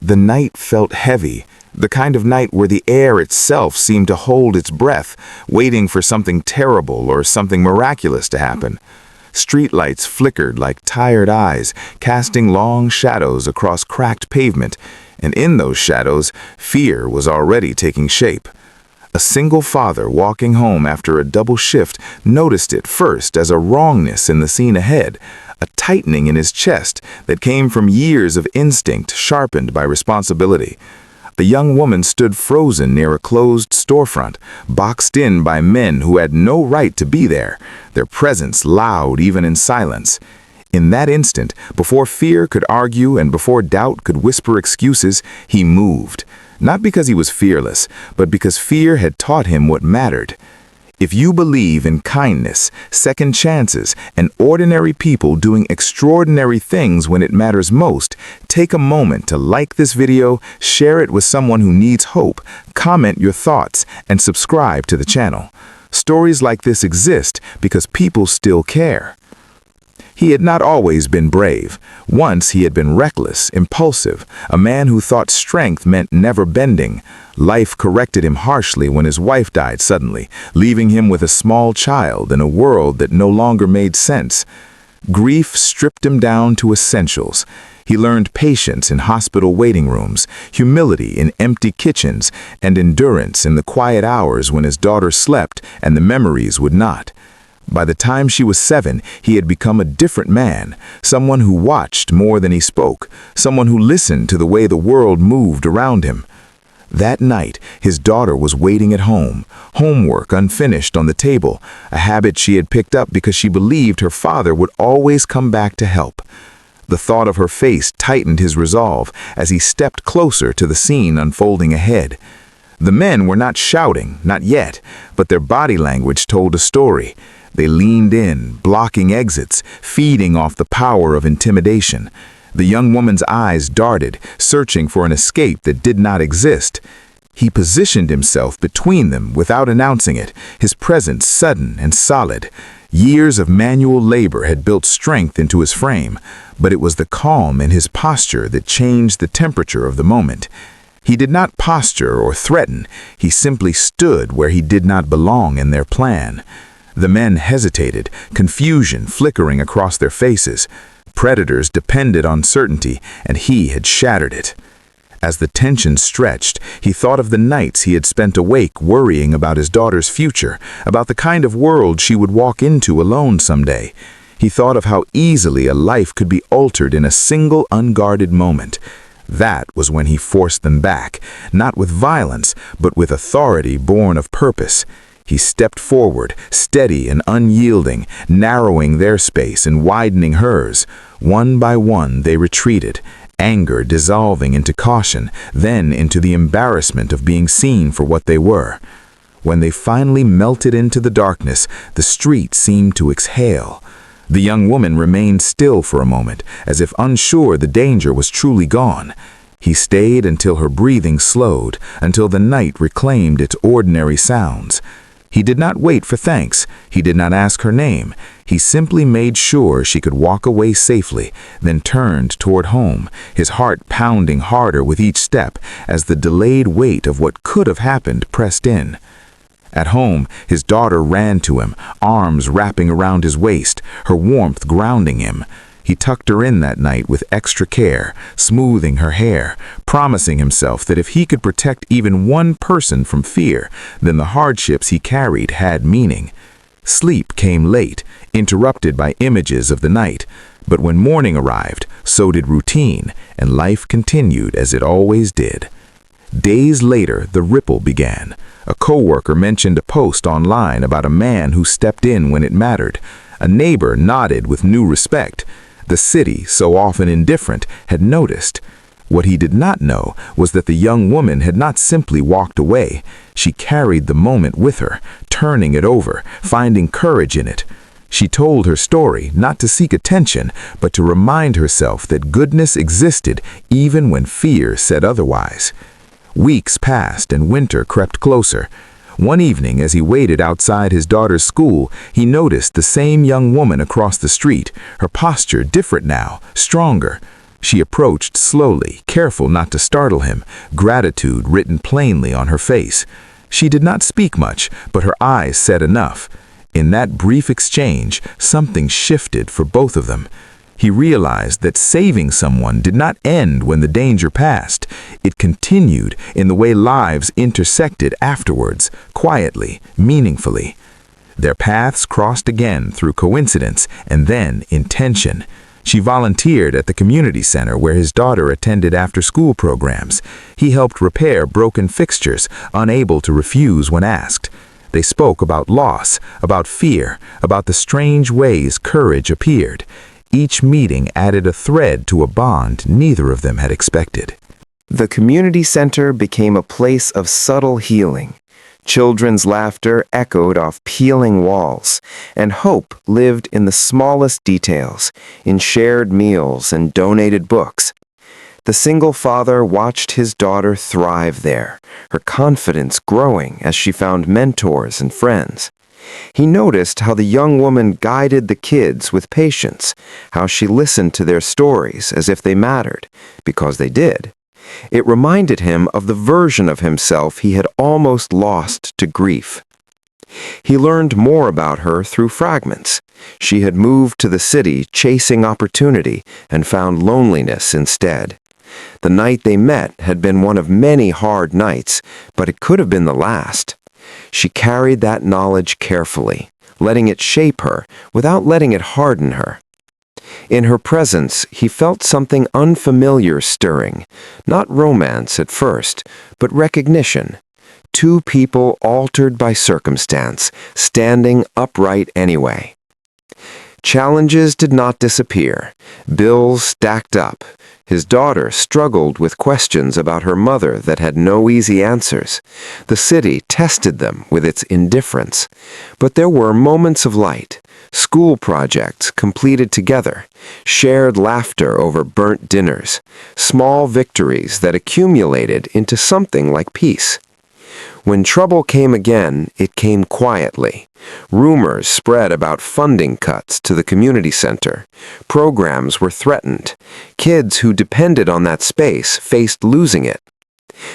The night felt heavy, the kind of night where the air itself seemed to hold its breath, waiting for something terrible or something miraculous to happen. Streetlights flickered like tired eyes, casting long shadows across cracked pavement, and in those shadows, fear was already taking shape. A single father walking home after a double shift noticed it first as a wrongness in the scene ahead, a tightening in his chest that came from years of instinct sharpened by responsibility. The young woman stood frozen near a closed storefront, boxed in by men who had no right to be there, their presence loud even in silence. In that instant, before fear could argue and before doubt could whisper excuses, he moved. Not because he was fearless, but because fear had taught him what mattered. If you believe in kindness, second chances, and ordinary people doing extraordinary things when it matters most, take a moment to like this video, share it with someone who needs hope, comment your thoughts, and subscribe to the channel. Stories like this exist because people still care. He had not always been brave. Once he had been reckless, impulsive, a man who thought strength meant never bending. Life corrected him harshly when his wife died suddenly, leaving him with a small child in a world that no longer made sense. Grief stripped him down to essentials. He learned patience in hospital waiting rooms, humility in empty kitchens, and endurance in the quiet hours when his daughter slept and the memories would not. By the time she was 7, he had become a different man, someone who watched more than he spoke, someone who listened to the way the world moved around him. That night, his daughter was waiting at home, homework unfinished on the table, a habit she had picked up because she believed her father would always come back to help. The thought of her face tightened his resolve as he stepped closer to the scene unfolding ahead. The men were not shouting, not yet, but their body language told a story. They leaned in, blocking exits, feeding off the power of intimidation. The young woman's eyes darted, searching for an escape that did not exist. He positioned himself between them without announcing it, his presence sudden and solid. Years of manual labor had built strength into his frame, but it was the calm in his posture that changed the temperature of the moment. He did not posture or threaten, he simply stood where he did not belong in their plan. The men hesitated, confusion flickering across their faces. Predators depended on certainty, and he had shattered it. As the tension stretched, he thought of the nights he had spent awake worrying about his daughter's future, about the kind of world she would walk into alone someday. He thought of how easily a life could be altered in a single unguarded moment. That was when he forced them back, not with violence, but with authority born of purpose. He stepped forward, steady and unyielding, narrowing their space and widening hers. One by one they retreated, anger dissolving into caution, then into the embarrassment of being seen for what they were. When they finally melted into the darkness, the street seemed to exhale. The young woman remained still for a moment, as if unsure the danger was truly gone. He stayed until her breathing slowed, until the night reclaimed its ordinary sounds. He did not wait for thanks. He did not ask her name. He simply made sure she could walk away safely, then turned toward home, his heart pounding harder with each step as the delayed weight of what could have happened pressed in. At home, his daughter ran to him, arms wrapping around his waist, her warmth grounding him. He tucked her in that night with extra care, smoothing her hair, promising himself that if he could protect even one person from fear, then the hardships he carried had meaning. Sleep came late, interrupted by images of the night, but when morning arrived, so did routine, and life continued as it always did. Days later, the ripple began. A coworker mentioned a post online about a man who stepped in when it mattered. A neighbor nodded with new respect. The city, so often indifferent, had noticed. What he did not know was that the young woman had not simply walked away. She carried the moment with her, turning it over, finding courage in it. She told her story not to seek attention, but to remind herself that goodness existed even when fear said otherwise. Weeks passed and winter crept closer. One evening, as he waited outside his daughter's school, he noticed the same young woman across the street, her posture different now, stronger. She approached slowly, careful not to startle him, gratitude written plainly on her face. She did not speak much, but her eyes said enough. In that brief exchange, something shifted for both of them. He realized that saving someone did not end when the danger passed. It continued in the way lives intersected afterwards, quietly, meaningfully. Their paths crossed again through coincidence and then intention. She volunteered at the community center where his daughter attended after-school programs. He helped repair broken fixtures, unable to refuse when asked. They spoke about loss, about fear, about the strange ways courage appeared. Each meeting added a thread to a bond neither of them had expected. The community center became a place of subtle healing. Children's laughter echoed off peeling walls, and hope lived in the smallest details, in shared meals and donated books. The single father watched his daughter thrive there, her confidence growing as she found mentors and friends. He noticed how the young woman guided the kids with patience, how she listened to their stories as if they mattered, because they did. It reminded him of the version of himself he had almost lost to grief. He learned more about her through fragments. She had moved to the city chasing opportunity and found loneliness instead. The night they met had been one of many hard nights, but it could have been the last. She carried that knowledge carefully, letting it shape her without letting it harden her. In her presence, he felt something unfamiliar stirring, not romance at first, but recognition. Two people altered by circumstance, standing upright anyway. Challenges did not disappear. Bills stacked up. His daughter struggled with questions about her mother that had no easy answers. The city tested them with its indifference. But there were moments of light, school projects completed together, shared laughter over burnt dinners, small victories that accumulated into something like peace. When trouble came again, it came quietly. Rumors spread about funding cuts to the community center. Programs were threatened. Kids who depended on that space faced losing it.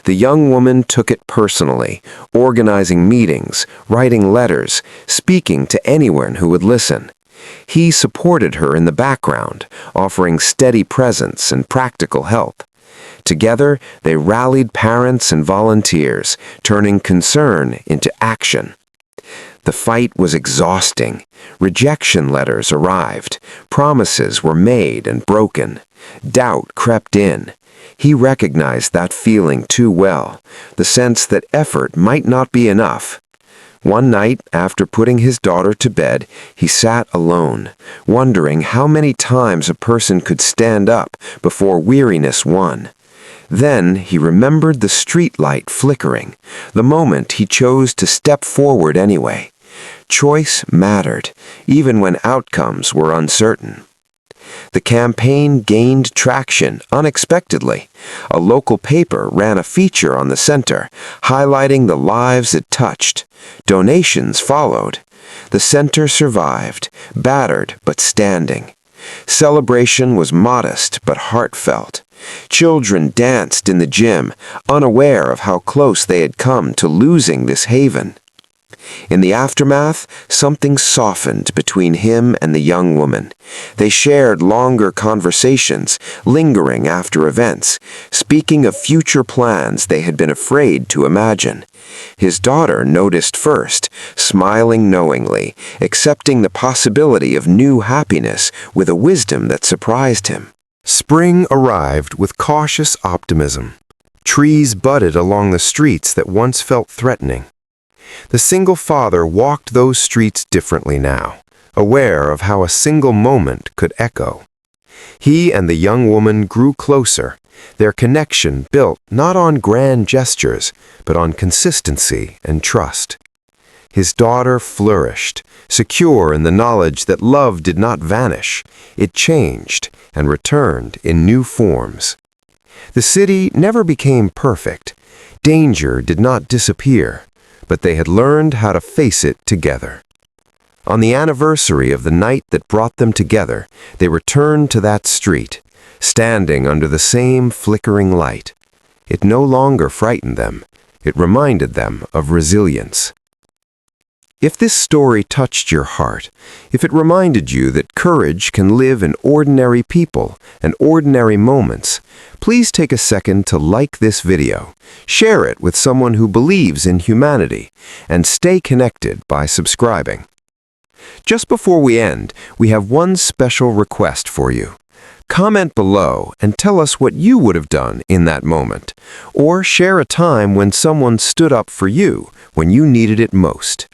The young woman took it personally, organizing meetings, writing letters, speaking to anyone who would listen. He supported her in the background, offering steady presence and practical help. Together, they rallied parents and volunteers, turning concern into action. The fight was exhausting. Rejection letters arrived. Promises were made and broken. Doubt crept in. He recognized that feeling too well, the sense that effort might not be enough. One night, after putting his daughter to bed, he sat alone, wondering how many times a person could stand up before weariness won. Then he remembered the street light flickering, the moment he chose to step forward anyway. Choice mattered, even when outcomes were uncertain. The campaign gained traction unexpectedly. A local paper ran a feature on the center, highlighting the lives it touched. Donations followed. The center survived, battered but standing. Celebration was modest but heartfelt. Children danced in the gym, unaware of how close they had come to losing this haven. In the aftermath, something softened between him and the young woman. They shared longer conversations, lingering after events, speaking of future plans they had been afraid to imagine. His daughter noticed first, smiling knowingly, accepting the possibility of new happiness with a wisdom that surprised him. Spring arrived with cautious optimism. Trees budded along the streets that once felt threatening. The single father walked those streets differently now, aware of how a single moment could echo. He and the young woman grew closer, their connection built not on grand gestures, but on consistency and trust. His daughter flourished, secure in the knowledge that love did not vanish. It changed and returned in new forms. The city never became perfect. Danger did not disappear, but they had learned how to face it together. On the anniversary of the night that brought them together, they returned to that street, standing under the same flickering light. It no longer frightened them. It reminded them of resilience. If this story touched your heart, if it reminded you that courage can live in ordinary people and ordinary moments, please take a second to like this video, share it with someone who believes in humanity, and stay connected by subscribing. Just before we end, we have one special request for you. Comment below and tell us what you would have done in that moment, or share a time when someone stood up for you when you needed it most.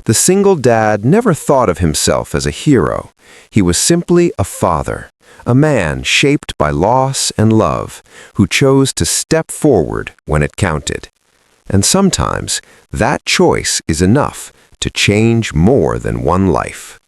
The single dad never thought of himself as a hero. He was simply a father, a man shaped by loss and love, who chose to step forward when it counted. And sometimes that choice is enough to change more than one life.